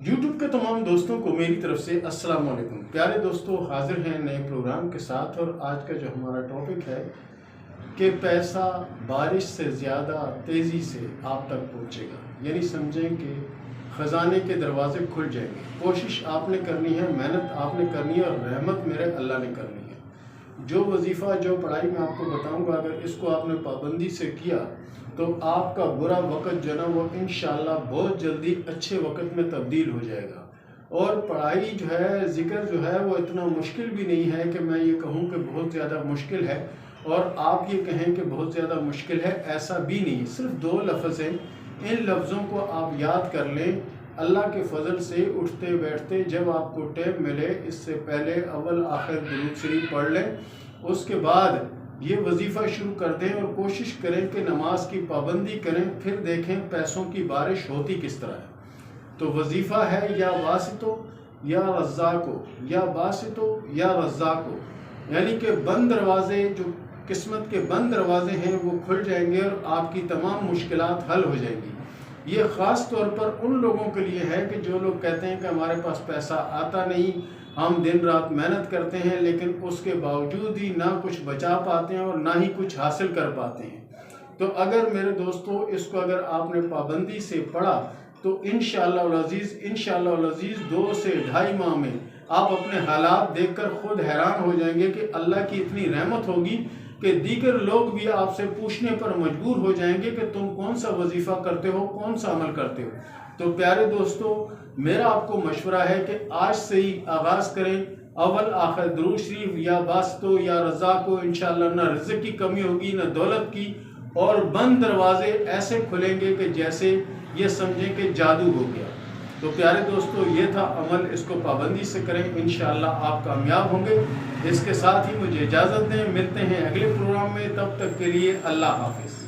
YouTube کے تمام دوستوں کو میری طرف سے السلام علیکم۔ پیارے دوستوں، حاضر ہیں نئے پروگرام کے ساتھ، اور آج کا جو ہمارا ٹاپک ہے کہ پیسہ بارش سے زیادہ تیزی سے آپ تک پہنچے گا، یعنی سمجھیں کہ خزانے کے دروازے کھل جائیں گے۔ کوشش آپ نے کرنی ہے، محنت آپ نے کرنی ہے، اور رحمت میرے اللہ نے کرنی ہے۔ جو وظیفہ جو پڑھائی میں آپ کو بتاؤں گا، اگر اس کو آپ نے پابندی سے کیا تو آپ کا برا وقت جو نا وہ انشاءاللہ بہت جلدی اچھے وقت میں تبدیل ہو جائے گا۔ اور پڑھائی جو ہے، ذکر جو ہے وہ اتنا مشکل بھی نہیں ہے کہ میں یہ کہوں کہ بہت زیادہ مشکل ہے اور آپ یہ کہیں کہ بہت زیادہ مشکل ہے، ایسا بھی نہیں۔ صرف 2 لفظ ہیں، ان لفظوں کو آپ یاد کر لیں۔ اللہ کے فضل سے اٹھتے بیٹھتے جب آپ کو ٹائم ملے، اس سے پہلے اول آخر درود شریف پڑھ لیں، اس کے بعد یہ وظیفہ شروع کر دیں اور کوشش کریں کہ نماز کی پابندی کریں، پھر دیکھیں پیسوں کی بارش ہوتی کس طرح ہے۔ تو وظیفہ ہے یا واسطو یا رزاقو، یا باسطو یا رزاقو، یعنی کہ بند دروازے، جو قسمت کے بند دروازے ہیں وہ کھل جائیں گے اور آپ کی تمام مشکلات حل ہو جائیں گی۔ یہ خاص طور پر ان لوگوں کے لیے ہے کہ جو لوگ کہتے ہیں کہ ہمارے پاس پیسہ آتا نہیں، ہم دن رات محنت کرتے ہیں لیکن اس کے باوجود ہی نہ کچھ بچا پاتے ہیں اور نہ ہی کچھ حاصل کر پاتے ہیں۔ تو اگر میرے دوستو اس کو اگر آپ نے پابندی سے پڑھا تو انشاءاللہ العزیز 2 سے 2.5 ماہ میں آپ اپنے حالات دیکھ کر خود حیران ہو جائیں گے کہ اللہ کی اتنی رحمت ہوگی کہ دیگر لوگ بھی آپ سے پوچھنے پر مجبور ہو جائیں گے کہ تم کون سا وظیفہ کرتے ہو، کون سا عمل کرتے ہو۔ تو پیارے دوستو، میرا آپ کو مشورہ ہے کہ آج سے ہی آغاز کریں، اول آخر درود شریف یا باسطو یا رزاقو، انشاءاللہ نہ رزق کی کمی ہوگی نہ دولت کی، اور بند دروازے ایسے کھلیں گے کہ جیسے یہ سمجھیں کہ جادو ہو گیا۔ تو پیارے دوستو، یہ تھا عمل، اس کو پابندی سے کریں، انشاءاللہ آپ کامیاب ہوں گے۔ اس کے ساتھ ہی مجھے اجازت دیں، ملتے ہیں اگلے پروگرام میں، تب تک کے لیے اللہ حافظ۔